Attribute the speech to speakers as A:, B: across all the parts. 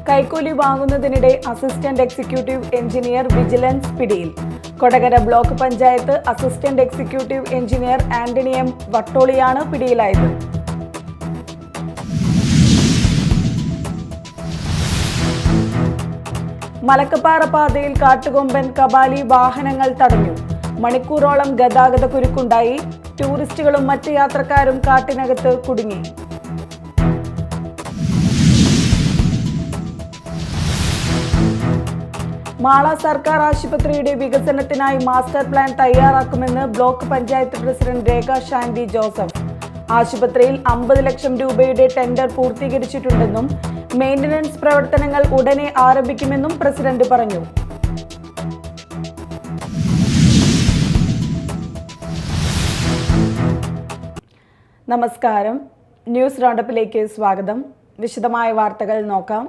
A: കൈക്കൂലി വാങ്ങുന്നതിനിടെ assistant executive engineer vigilance പിടിയിൽ. Kodakara block panchayat assistant executive engineer Antony M വട്ടോളിയാണ് പിടിയിലായത്. മലക്കപ്പാറ പാതയിൽ കാട്ടുകൊമ്പൻ കബാലി വാഹനങ്ങൾ തടഞ്ഞു. മണിക്കൂറോളം ഗതാഗത കുരുക്കുണ്ടായി. ടൂറിസ്റ്റുകളും മറ്റ് യാത്രക്കാരും കാട്ടിനകത്ത് കുടുങ്ങി. മാള സർക്കാർ ആശുപത്രിയുടെ വികസനത്തിനായി മാസ്റ്റർ പ്ലാൻ തയ്യാറാക്കുമെന്ന് ബ്ലോക്ക് പഞ്ചായത്ത് പ്രസിഡന്റ് രേഖ ഷാൻഡി ജോസഫ്. ആശുപത്രിയിൽ 50 ലക്ഷം രൂപയുടെ ടെൻഡർ പൂർത്തീകരിച്ചിട്ടുണ്ടെന്നും മെയിന്റനൻസ് പ്രവർത്തനങ്ങൾ ഉടനെ ആരംഭിക്കുമെന്നും പ്രസിഡന്റ് പറഞ്ഞു. നമസ്കാരം, ന്യൂസ് റൗണ്ടപ്പിലേക്ക് സ്വാഗതം. വിശദമായ വാർത്തകൾ നോക്കാം.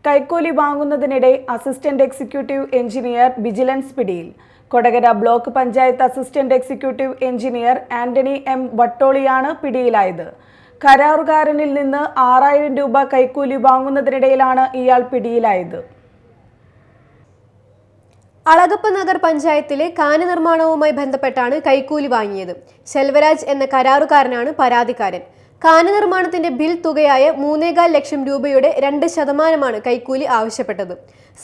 A: കൈക്കൂലി വാങ്ങുന്നതിനിടെ അസിസ്റ്റന്റ് എക്സിക്യൂട്ടീവ് എഞ്ചിനീയർ വിജിലൻസ് പിടിയിൽ. Kodakara block panchayat assistant executive engineer Antony M വട്ടോളിയാണ് പിടിയിലായത്. കരാറുകാരനിൽ നിന്ന് 6000 രൂപ കൈക്കൂലി വാങ്ങുന്നതിനിടയിലാണ് ഇയാൾ പിടിയിലായത്.
B: അളഗപ്പ നഗർ പഞ്ചായത്തിലെ കാന നിർമ്മാണവുമായി ബന്ധപ്പെട്ടാണ് കൈക്കൂലി വാങ്ങിയത്. ശെൽവരാജ് എന്ന കരാറുകാരനാണ് പരാതിക്കാരൻ. കാന നിർമ്മാണത്തിന്റെ ബിൽ തുകയായ 3.25 ലക്ഷം രൂപയുടെ 2% കൈക്കൂലി ആവശ്യപ്പെട്ടത്.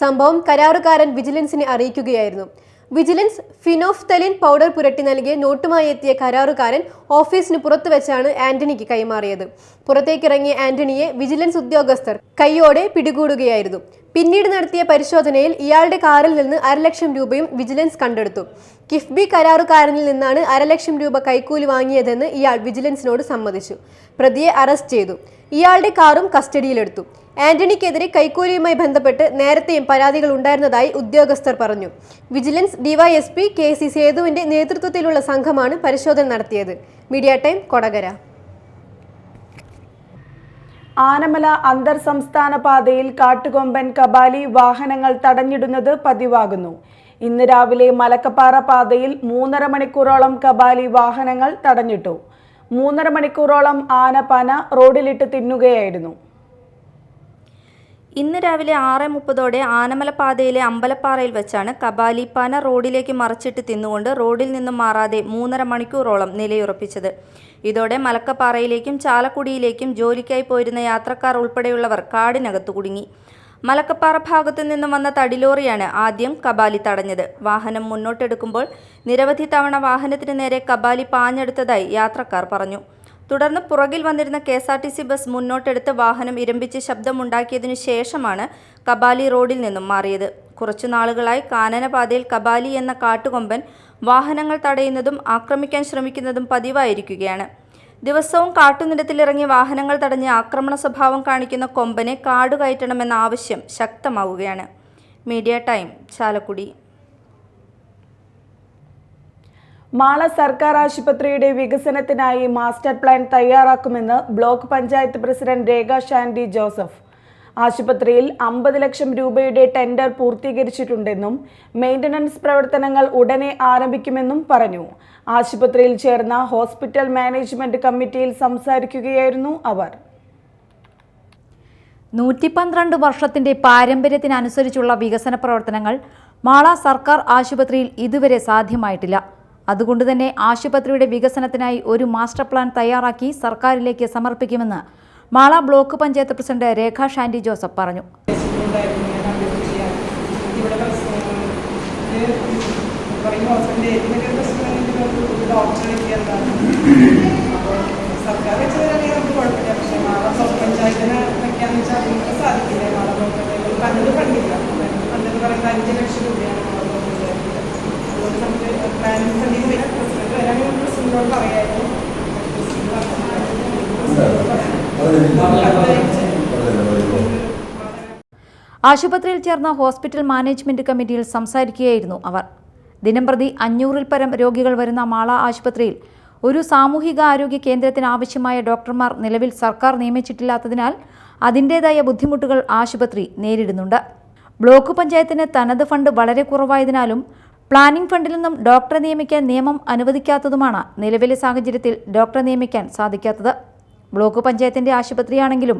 B: സംഭവം കരാറുകാരൻ വിജിലൻസിനെ അറിയിക്കുകയായിരുന്നു. വിജിലൻസ് ഫിനോഫ്തലിൻ പൗഡർ പുരട്ടി നൽകിയ നോട്ടുമായി എത്തിയ കരാറുകാരൻ ഓഫീസിന് പുറത്തു വെച്ചാണ് ആന്റണിക്ക് കൈമാറിയത്. പുറത്തേക്കിറങ്ങിയ ആന്റണിയെ വിജിലൻസ് ഉദ്യോഗസ്ഥർ കൈയോടെ പിടികൂടുകയായിരുന്നു. പിന്നീട് നടത്തിയ പരിശോധനയിൽ ഇയാളുടെ കാറിൽ നിന്ന് 1.5 ലക്ഷം രൂപയും വിജിലൻസ് കണ്ടെടുത്തു. കിഫ്ബി കരാറുകാരനിൽ നിന്നാണ് 1.5 ലക്ഷം രൂപ കൈക്കൂലി വാങ്ങിയതെന്ന് ഇയാൾ വിജിലൻസിനോട് സമ്മതിച്ചു. പ്രതിയെ അറസ്റ്റ് ചെയ്തു. ഇയാളുടെ കാറും കസ്റ്റഡിയിലെടുത്തു. ആന്റണിക്കെതിരെ കൈക്കൂലിയുമായി ബന്ധപ്പെട്ട് നേരത്തെയും പരാതികൾ ഉണ്ടായിരുന്നതായി ഉദ്യോഗസ്ഥർ പറഞ്ഞു. വിജിലൻസ് ഡിവൈഎസ്പി KC സേതുവിന്റെ നേതൃത്വത്തിലുള്ള സംഘമാണ് പരിശോധന നടത്തിയത്. Media time, Kodakara.
A: ആനമല അന്തർ സംസ്ഥാന പാതയിൽ കാട്ടുകൊമ്പൻ കബാലി വാഹനങ്ങൾ തടഞ്ഞിടുന്നത് പതിവാകുന്നു. ഇന്ന് രാവിലെ മലക്കപ്പാറ പാതയിൽ 3.5 മണിക്കൂറോളം കബാലി വാഹനങ്ങൾ തടഞ്ഞിട്ടു. 3.5 മണിക്കൂറോളം ആനപ്പന റോഡിലിട്ട് തിന്നുകയായിരുന്നു.
C: ഇന്ന് രാവിലെ 6:30 ആനമല പാതയിലെ അമ്പലപ്പാറയിൽ വെച്ചാണ് കബാലി പന റോഡിലേക്ക് മറച്ചിട്ട് തിന്നുകൊണ്ട് റോഡിൽ നിന്നും മാറാതെ 3.5 മണിക്കൂറോളം നിലയുറപ്പിച്ചത്. ഇതോടെ മലക്കപ്പാറയിലേക്കും ചാലക്കുടിയിലേക്കും ജോലിക്കായി പോയിരുന്ന യാത്രക്കാർ ഉൾപ്പെടെയുള്ളവർ കാടിനകത്തു കുടുങ്ങി. മലക്കപ്പാറ ഭാഗത്തു നിന്നും വന്ന തടിലോറിയാണ് ആദ്യം കബാലി തടഞ്ഞത്. വാഹനം മുന്നോട്ടെടുക്കുമ്പോൾ നിരവധി തവണ വാഹനത്തിന് നേരെ കബാലി പാഞ്ഞെടുത്തതായി യാത്രക്കാർ പറഞ്ഞു. തുടർന്ന് പുറകിൽ വന്നിരുന്ന KSRTC ബസ് മുന്നോട്ടെടുത്ത് വാഹനം ഇരമ്പിച്ച് ശബ്ദമുണ്ടാക്കിയതിനു ശേഷമാണ് കബാലി റോഡിൽ നിന്നും മാറിയത്. കുറച്ചു നാളുകളായി കാനനപാതയിൽ കബാലി എന്ന കാട്ടുകൊമ്പൻ വാഹനങ്ങൾ തടയുന്നതും ആക്രമിക്കാൻ ശ്രമിക്കുന്നതും പതിവായിരിക്കുകയാണ്. ദിവസവും കാട്ടുനിരത്തിലിറങ്ങി വാഹനങ്ങൾ തടഞ്ഞ് ആക്രമണ സ്വഭാവം കാണിക്കുന്ന കൊമ്പനെ കാടുകയറ്റണമെന്ന ആവശ്യം ശക്തമാവുകയാണ്. Media time, Chalakudy.
A: മാള സർക്കാർ ആശുപത്രിയുടെ വികസനത്തിനായി മാസ്റ്റർ പ്ലാൻ തയ്യാറാക്കുമെന്ന് ബ്ലോക്ക് പഞ്ചായത്ത് പ്രസിഡന്റ് രേഖ ഷാൻഡി ജോസഫ്. ആശുപത്രിയിൽ 50 ലക്ഷം രൂപയുടെ ടെൻഡർ പൂർത്തീകരിച്ചിട്ടുണ്ടെന്നും മെയിന്റനൻസ് പ്രവർത്തനങ്ങൾ ഉടനെ ആരംഭിക്കുമെന്നും പറഞ്ഞു. ആശുപത്രിയിൽ ചേർന്ന ഹോസ്പിറ്റൽ മാനേജ്മെന്റ് കമ്മിറ്റിയിൽ സംസാരിക്കുകയായിരുന്നു അവർ.
D: 112 വർഷത്തിന്റെ പാരമ്പര്യത്തിനനുസരിച്ചുള്ള വികസന പ്രവർത്തനങ്ങൾ മാള സർക്കാർ ആശുപത്രിയിൽ ഇതുവരെ സാധ്യമായിട്ടില്ല. അതുകൊണ്ടുതന്നെ ആശുപത്രിയുടെ വികസനത്തിനായി ഒരു മാസ്റ്റർ പ്ലാൻ തയ്യാറാക്കി സർക്കാരിലേക്ക് സമർപ്പിക്കുമെന്ന് Mala block panchayat president Rekha Shandy Joseph പറഞ്ഞു. ആശുപത്രിയിൽ ചേർന്ന ഹോസ്പിറ്റൽ മാനേജ്മെന്റ് കമ്മിറ്റിയിൽ സംസാരിക്കുകയായിരുന്നു അവർ. ദിനംപ്രതി 500-ൽ പരം രോഗികൾ വരുന്ന മാള ആശുപത്രിയിൽ ഒരു സാമൂഹിക ആരോഗ്യ കേന്ദ്രത്തിന് ആവശ്യമായ ഡോക്ടർമാർ നിലവിൽ സർക്കാർ നിയമിച്ചിട്ടില്ലാത്തതിനാൽ അതിൻ്റേതായ ബുദ്ധിമുട്ടുകൾ ആശുപത്രി നേരിടുന്നുണ്ട്. ബ്ലോക്ക് പഞ്ചായത്തിന് തനത് ഫണ്ട് വളരെ കുറവായതിനാലും പ്ലാനിംഗ് ഫണ്ടിൽ നിന്നും ഡോക്ടറെ നിയമിക്കാൻ നിയമം അനുവദിക്കാത്തതുമാണ് നിലവിലെ സാഹചര്യത്തിൽ ഡോക്ടറെ നിയമിക്കാൻ സാധിക്കാത്തത്. ബ്ലോക്ക് പഞ്ചായത്തിന്റെ ആശുപത്രിയാണെങ്കിലും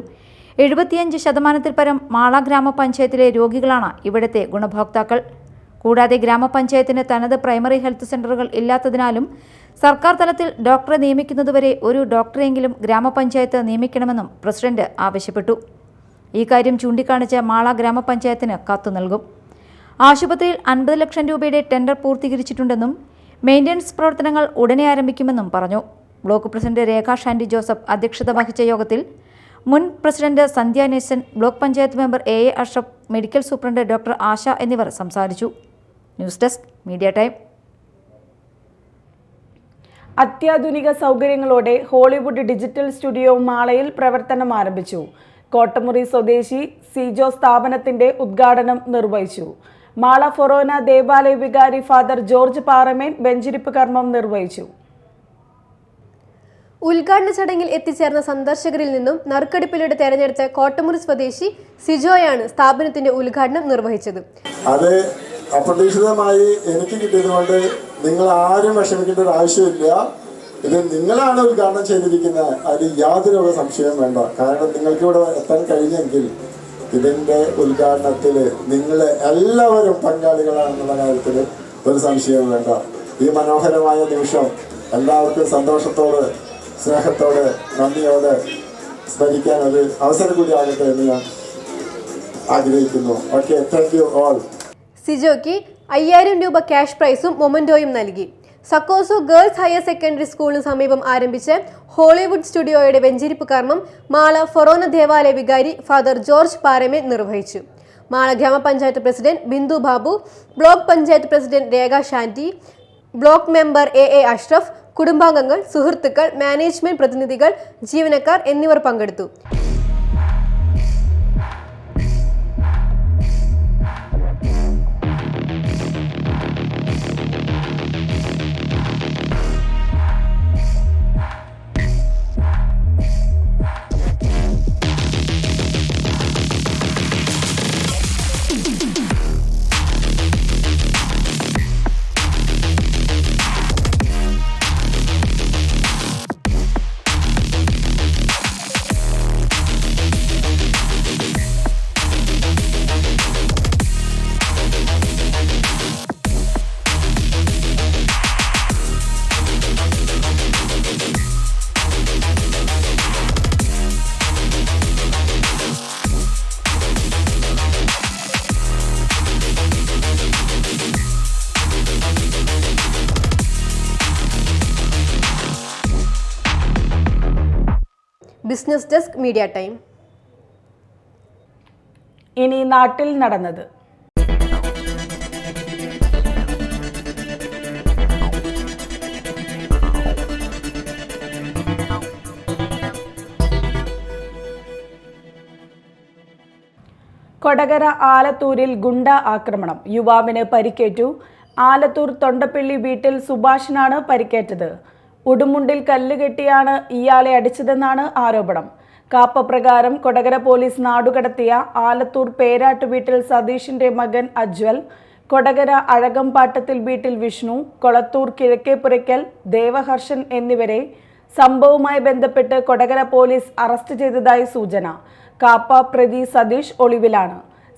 D: 75% പരം മാള ഗ്രാമപഞ്ചായത്തിലെ രോഗികളാണ് ഇവിടുത്തെ ഗുണഭോക്താക്കൾ. കൂടാതെ ഗ്രാമപഞ്ചായത്തിന് തനത് പ്രൈമറി ഹെൽത്ത് സെന്ററുകൾ ഇല്ലാത്തതിനാലും സർക്കാർ തലത്തിൽ ഡോക്ടറെ നിയമിക്കുന്നതുവരെ ഒരു ഡോക്ടറെങ്കിലും ഗ്രാമപഞ്ചായത്ത് നിയമിക്കണമെന്നും പ്രസിഡന്റ് ആവശ്യപ്പെട്ടു. ഈ കാര്യം ചൂണ്ടിക്കാണിച്ച് മാള ഗ്രാമപഞ്ചായത്തിന് കത്ത് നൽകും. ആശുപത്രിയിൽ 50 ലക്ഷം രൂപയുടെ ടെൻഡർ പൂർത്തീകരിച്ചിട്ടുണ്ടെന്നും മെയിൻ്റനൻസ് പ്രവർത്തനങ്ങൾ ഉടനെ ആരംഭിക്കുമെന്നും പറഞ്ഞു. ബ്ലോക്ക് പ്രസിഡന്റ് രേഖ ഷാൻഡി ജോസഫ് അധ്യക്ഷത വഹിച്ച യോഗത്തിൽ മുൻ president Sandhya Nesan, block panchayat member A Ashraf, medical superintendent doctor Asha എന്നിവർ സംസാരിച്ചു. News desk media time.
A: അത്യാധുനിക സൗകര്യങ്ങളോടെ ഹോളിവുഡ് ഡിജിറ്റൽ സ്റ്റുഡിയോ മാളയിൽ പ്രവർത്തനം ആരംഭിച്ചു. കോട്ടമുറി സ്വദേശി സിജോ സ്ഥാപനത്തിന്റെ ഉദ്ഘാടനം നിർവഹിച്ചു. മാള ഫൊറോന ദേവാലയ വികാരി ഫാദർ ജോർജ് പാറമേൻ വെഞ്ചരിപ്പ് കർമ്മം നിർവഹിച്ചു.
B: ഉദ്ഘാടന ചടങ്ങിൽ എത്തിച്ചേർന്ന സന്ദർശകരിൽ നിന്നും നറുക്കെടുപ്പിലൂടെ തെരഞ്ഞെടുത്ത കോട്ടമുറി സ്വദേശി സിജോയാണ് സ്ഥാപനത്തിന്റെ ഉദ്ഘാടനം നിർവഹിച്ചത്.
E: അത് അപ്രതീക്ഷിതമായി എനിക്ക് കിട്ടിയതുകൊണ്ട് നിങ്ങൾ ആരും വിഷമിക്കേണ്ട ഒരു ആവശ്യമില്ല. ഇത് നിങ്ങളാണ് ഉദ്ഘാടനം ചെയ്തിരിക്കുന്നത്, അതിൽ യാതൊരു സംശയവും വേണ്ട. കാരണം നിങ്ങൾക്ക് ഇവിടെ എത്താൻ കഴിഞ്ഞെങ്കിൽ ഇതിൻ്റെ ഉദ്ഘാടനത്തിൽ നിങ്ങൾ എല്ലാവരും പങ്കാളികളാണെന്നുള്ള കാര്യത്തിൽ ഒരു സംശയവും വേണ്ട. ഈ മനോഹരമായ നിമിഷം എല്ലാവർക്കും സന്തോഷത്തോടെ, സ്നേഹത്തോടെ, നന്ദിയോടെ സ്മരിക്കാൻ ഒരു അവസരം കൂടി ആകട്ടെ എന്ന് ഞാൻ ആഗ്രഹിക്കുന്നു. Okay, thank you all.
B: സിജോയ്ക്ക് 5000 രൂപ ക്യാഷ് പ്രൈസും മൊമന്റോയും നൽകി. സക്കോസോ ഗേൾസ് ഹയർ സെക്കൻഡറി സ്കൂളിന് സമീപം ആരംഭിച്ച ഹോളിവുഡ് സ്റ്റുഡിയോയുടെ വെഞ്ചരിപ്പ് കർമ്മം മാള ഫൊറോന ദേവാലയ വികാരി ഫാദർ ജോർജ് പാറമേൻ നിർവഹിച്ചു. മാള ഗ്രാമപഞ്ചായത്ത് president Bindu Babu, block panchayat president Rekha Shandy, block member A Ashraf, കുടുംബാംഗങ്ങൾ, സുഹൃത്തുക്കൾ, മാനേജ്മെന്റ് പ്രതിനിധികൾ, ജീവനക്കാർ എന്നിവർ പങ്കെടുത്തു. Business desk media time.
A: ഇനി നാട്ടിൽ നടന്നത്. കൊടകര ആലത്തൂരിൽ ഗുണ്ട ആക്രമണം, യുവാവിന് പരിക്കേറ്റു. ആലത്തൂർ തൊണ്ടപ്പള്ളി വീട്ടിൽ സുഭാഷിനാണ് പരിക്കേറ്റത്. ഉടുമുണ്ടിൽ കല്ലുകെട്ടിയാണ് ഇയാളെ അടിച്ചതെന്നാണ് ആരോപണം. കാപ്പപ്രകാരം കൊടകര പോലീസ് നാടുകടത്തിയ ആലത്തൂർ പേരാട്ട് വീട്ടിൽ സതീഷിന്റെ മകൻ അജ്വൽ, കൊടകര അഴകംപാട്ടത്തിൽ വീട്ടിൽ വിഷ്ണു, കൊളത്തൂർ കിഴക്കേപ്പുരയ്ക്കൽ ദേവഹർഷൻ എന്നിവരെ സംഭവവുമായി ബന്ധപ്പെട്ട് കൊടകര പോലീസ് അറസ്റ്റ് ചെയ്തതായി സൂചന. കാപ്പ പ്രതി സതീഷ് ഒളിവിലാണ്.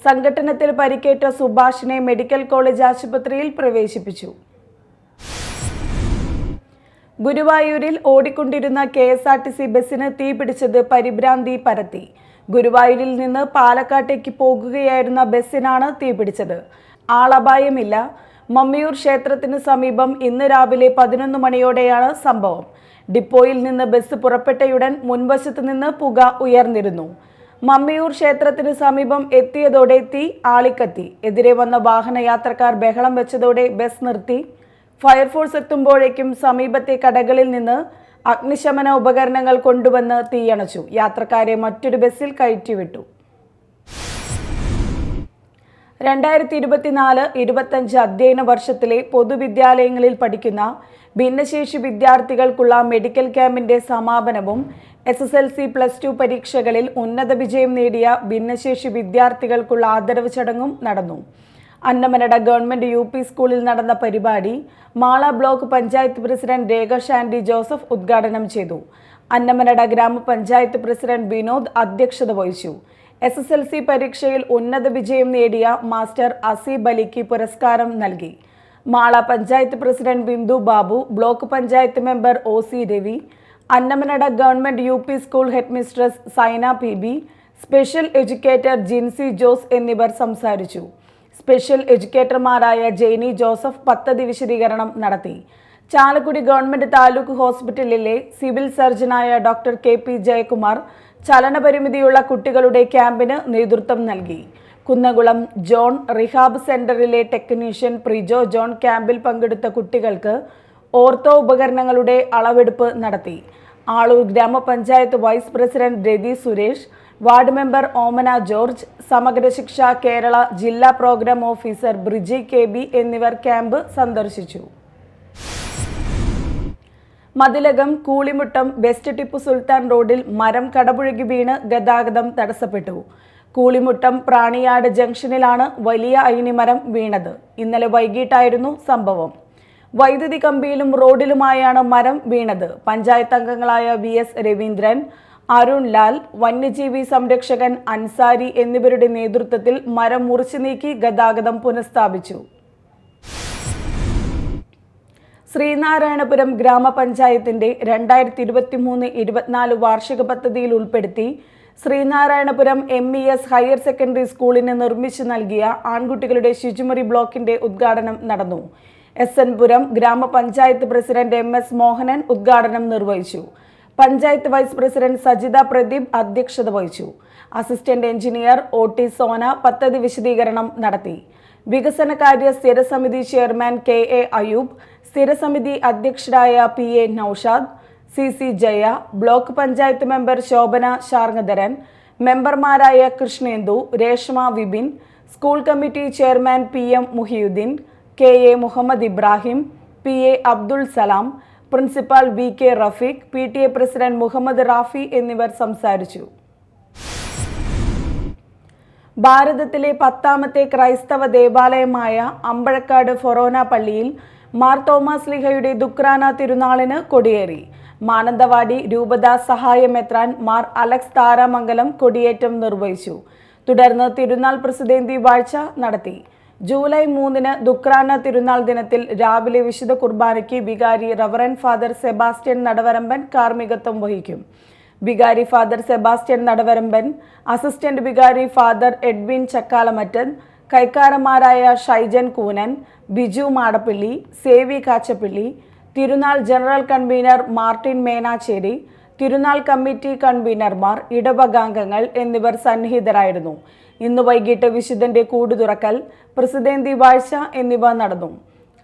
A: സംഘട്ടനത്തിൽ പരിക്കേറ്റ സുഭാഷിനെ മെഡിക്കൽ കോളേജ് ആശുപത്രിയിൽ പ്രവേശിപ്പിച്ചു. ഗുരുവായൂരിൽ ഓടിക്കൊണ്ടിരുന്ന KSRTC ബസ്സിന് തീപിടിച്ചത് പരിഭ്രാന്തി പരത്തി. ഗുരുവായൂരിൽ നിന്ന് പാലക്കാട്ടേക്ക് പോകുകയായിരുന്ന ബസ്സിനാണ് തീപിടിച്ചത്. ആളപായമില്ല. മമ്മിയൂർ ക്ഷേത്രത്തിന് സമീപം ഇന്ന് രാവിലെ 11 മണിയോടെയാണ് സംഭവം. ഡിപ്പോയിൽ നിന്ന് ബസ് പുറപ്പെട്ടയുടൻ മുൻവശത്ത് നിന്ന് പുക ഉയർന്നിരുന്നു. മമ്മിയൂർ ക്ഷേത്രത്തിന് സമീപം എത്തിയതോടെ തീ ആളിക്കത്തി. എതിരെ വന്ന വാഹനയാത്രക്കാർ ബഹളം വെച്ചതോടെ ബസ് നിർത്തി. ഫയർഫോഴ്സ് എത്തുമ്പോഴേക്കും സമീപത്തെ കടകളിൽ നിന്ന് അഗ്നിശമന ഉപകരണങ്ങൾ കൊണ്ടുവന്ന് തീയണച്ചു. യാത്രക്കാരെ മറ്റൊരു ബസ്സിൽ കയറ്റിവിട്ടു. 2024-25 അധ്യയന വർഷത്തിലെ പൊതുവിദ്യാലയങ്ങളിൽ പഠിക്കുന്ന ഭിന്നശേഷി വിദ്യാർത്ഥികൾക്കുള്ള മെഡിക്കൽ ക്യാമ്പിന്റെ സമാപനവും SSLC+2 പരീക്ഷകളിൽ ഉന്നത വിജയം നേടിയ ഭിന്നശേഷി വിദ്യാർത്ഥികൾക്കുള്ള ആദരവ് ചടങ്ങും നടന്നു. അന്നമനട ഗവൺമെന്റ് UP സ്കൂളിൽ നടന്ന പരിപാടി Mala block panchayat president Rekha Shandy Joseph ഉദ്ഘാടനം ചെയ്തു. അന്നമനട ഗ്രാമപഞ്ചായത്ത് പ്രസിഡന്റ് വിനോദ് അധ്യക്ഷത വഹിച്ചു. SSLC പരീക്ഷയിൽ ഉന്നത വിജയം നേടിയ മാസ്റ്റർ അസീബ് അലിക്ക് പുരസ്കാരം നൽകി. Mala panchayat president Bindu Babu, block panchayat member OC Ravi, Annamanada government UP school head mistress Saina PB, special educator Jincy Jose എന്നിവർ സംസാരിച്ചു. സ്പെഷ്യൽ എഡ്യൂക്കേറ്റർമാരായ ജെയ്നി ജോസഫ് പദ്ധതി വിശദീകരണം നടത്തി. ചാലക്കുടി ഗവൺമെന്റ് താലൂക്ക് ഹോസ്പിറ്റലിലെ സിവിൽ സർജനായ ഡോക്ടർ KP ജയകുമാർ ചലനപരിമിതിയുള്ള കുട്ടികളുടെ ക്യാമ്പിന് നേതൃത്വം നൽകി. കുന്നംകുളം ജോൺ റിഹാബ് സെന്ററിലെ ടെക്നീഷ്യൻ പ്രിജോ ജോൺ ക്യാമ്പിൽ പങ്കെടുത്ത കുട്ടികൾക്ക് ഓർത്തോ ഉപകരണങ്ങളുടെ അളവെടുപ്പ് നടത്തി. ആളൂർ ഗ്രാമപഞ്ചായത്ത് വൈസ് പ്രസിഡന്റ് രതി സുരേഷ്, വാർഡ് മെമ്പർ ഓമന ജോർജ്, സമഗ്ര ശിക്ഷ കേരള ജില്ലാ പ്രോഗ്രാം ഓഫീസർ ബ്രിജി KB എന്നിവർ ക്യാമ്പ് സന്ദർശിച്ചു. മതിലകം കൂളിമുട്ടം വെസ്റ്റ് ടിപ്പു സുൽത്താൻ റോഡിൽ മരം കടപുഴകി വീണ് ഗതാഗതം തടസ്സപ്പെട്ടു. കൂളിമുട്ടം പ്രാണിയാട് ജംഗ്ഷനിലാണ് വലിയ അയിനിമരം വീണത്. ഇന്നലെ വൈകിട്ടായിരുന്നു സംഭവം. വൈദ്യുതി കമ്പിയിലും റോഡിലുമായാണ് മരം വീണത്. പഞ്ചായത്ത് അംഗങ്ങളായ VS രവീന്ദ്രൻ, അരുൺ ലാൽ, വന്യജീവി സംരക്ഷകൻ അൻസാരി എന്നിവരുടെ നേതൃത്വത്തിൽ മരം മുറിച്ചു നീക്കി ഗതാഗതം പുനഃസ്ഥാപിച്ചു. ശ്രീനാരായണപുരം ഗ്രാമപഞ്ചായത്തിന്റെ 2023-24 വാർഷിക പദ്ധതിയിൽ ഉൾപ്പെടുത്തി ശ്രീനാരായണപുരം MES ഹയർ സെക്കൻഡറി സ്കൂളിന് നിർമ്മിച്ചു നൽകിയ ആൺകുട്ടികളുടെ ശുചിമുറി ബ്ലോക്കിന്റെ ഉദ്ഘാടനം നടന്നു. SN പുരം ഗ്രാമപഞ്ചായത്ത് പ്രസിഡന്റ് MS മോഹനൻ ഉദ്ഘാടനം നിർവഹിച്ചു. പഞ്ചായത്ത് വൈസ് പ്രസിഡന്റ് സജിത പ്രദീപ് അധ്യക്ഷത വഹിച്ചു. അസിസ്റ്റന്റ് എഞ്ചിനീയർ OT സോന പദ്ധതി വിശദീകരണം നടത്തി. വികസനകാര്യ സ്ഥിരസമിതി ചെയർമാൻ KA അയൂബ്, സ്ഥിരസമിതി അധ്യക്ഷരായ PA Noushad, CC Jaya, block panchayat member Shobhana Sarngadharan, മെമ്പർമാരായ Krishnendu, Reshma Vipin, school committee chairman PM Muhiyuddin, KA Muhammad Ibrahim, PA Abdul Salam, principal VK Rafeeq, PTA president Muhammad Rafi എന്നിവർ സംസാരിച്ചു. ഭാരതത്തിലെ 10ാമത്തെ ക്രൈസ്തവ ദേവാലയമായ അമ്പഴക്കാട് ഫൊറോന പള്ളിയിൽ മാർ തോമസ് ലീഹയുടെ ദുക്രാന തിരുനാളിന് കൊടിയേറി. മാനന്തവാടി രൂപത സഹായ മെത്രാൻ മാർ അലക്സ് താരാമംഗലം കൊടിയേറ്റം നിർവഹിച്ചു. തുടർന്ന് തിരുനാൾ പ്രസിദ്ധേന്തി വാഴ്ച നടത്തി. ജൂലൈ 3 ദുക്രാന തിരുനാൾ ദിനത്തിൽ രാവിലെ വിശുദ്ധ കുർബാനയ്ക്ക് വികാരി റവറൻഡ് ഫാദർ സെബാസ്റ്റ്യൻ നടവരമ്പൻ കാർമ്മികത്വം വഹിക്കും. വികാരി ഫാദർ സെബാസ്റ്റ്യൻ നടവരമ്പൻ, അസിസ്റ്റന്റ് വികാരി ഫാദർ എഡ്വിൻ ചക്കാലമറ്റൻ, കൈക്കാരന്മാരായ ഷൈജൻ കൂനൻ, ബിജു മാടപ്പള്ളി, സേവി കാച്ചപ്പള്ളി, തിരുനാൾ ജനറൽ കൺവീനർ മാർട്ടിൻ മേനാച്ചേരി, തിരുനാൾ കമ്മിറ്റി കൺവീനർമാർ, ഇടവകാംഗങ്ങൾ എന്നിവർ സന്നിഹിതരായിരുന്നു. ഇന്ന് വൈകിട്ട് വിശുദ്ധന്റെ കൂട് തുറക്കൽ, പ്രസിദ്ധേന്തി വാഴ്ച എന്നിവ നടന്നു.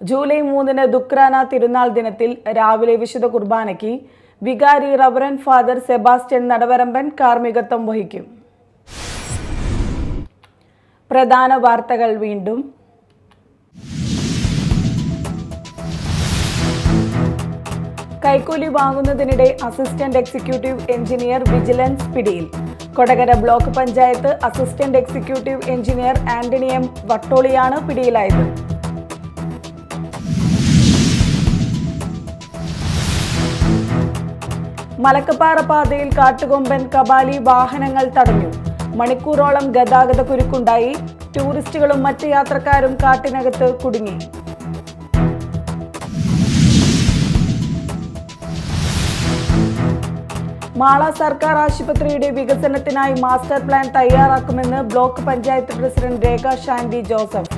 A: ജൂലൈ 3 ദുക്രാന തിരുനാൾ ദിനത്തിൽ രാവിലെ വിശുദ്ധ കുർബാനയ്ക്ക് വികാരി റവറൻഡ് ഫാദർ സെബാസ്റ്റ്യൻ നടവരമ്പൻ കാർമ്മികത്വം വഹിക്കും. പ്രധാന വാർത്തകൾ വീണ്ടും. കൈക്കൂലി വാങ്ങുന്നതിനിടെ അസിസ്റ്റന്റ് എക്സിക്യൂട്ടീവ് എഞ്ചിനീയർ വിജിലൻസ് പിടിയിൽ. Kodakara block panchayat assistant executive engineer Antony M വട്ടോളിയാണ് പിടിയിലായത്. മലക്കപ്പാറ പാതയിൽ കാട്ടുകൊമ്പൻ കബാലി വാഹനങ്ങൾ തടഞ്ഞു. മണിക്കൂറോളം ഗതാഗത കുരുക്കുണ്ടായി. ടൂറിസ്റ്റുകളും മറ്റ് യാത്രക്കാരും കാട്ടിനകത്ത് കുടുങ്ങി. മാള സർക്കാർ ആശുപത്രിയുടെ വികസനത്തിനായി മാസ്റ്റർ പ്ലാൻ തയ്യാറാക്കുമെന്ന് ബ്ലോക്ക് പഞ്ചായത്ത് പ്രസിഡന്റ് രേഖ ഷാൻഡി ജോസഫ്.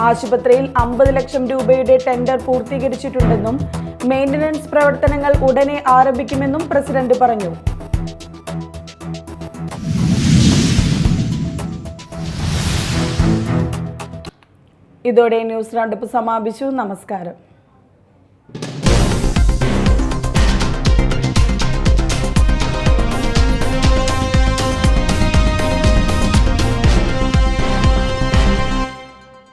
A: ആശുപത്രിയിൽ 50 ലക്ഷം രൂപയുടെ ടെൻഡർ പൂർത്തീകരിച്ചിട്ടുണ്ടെന്നും മെയിന്റനൻസ് പ്രവർത്തനങ്ങൾ ഉടനെ ആരംഭിക്കുമെന്നും പ്രസിഡന്റ് പറഞ്ഞു. ഇതോടെ ന്യൂസ് റൗണ്ടപ്പ് സമാപിച്ചു. നമസ്കാരം.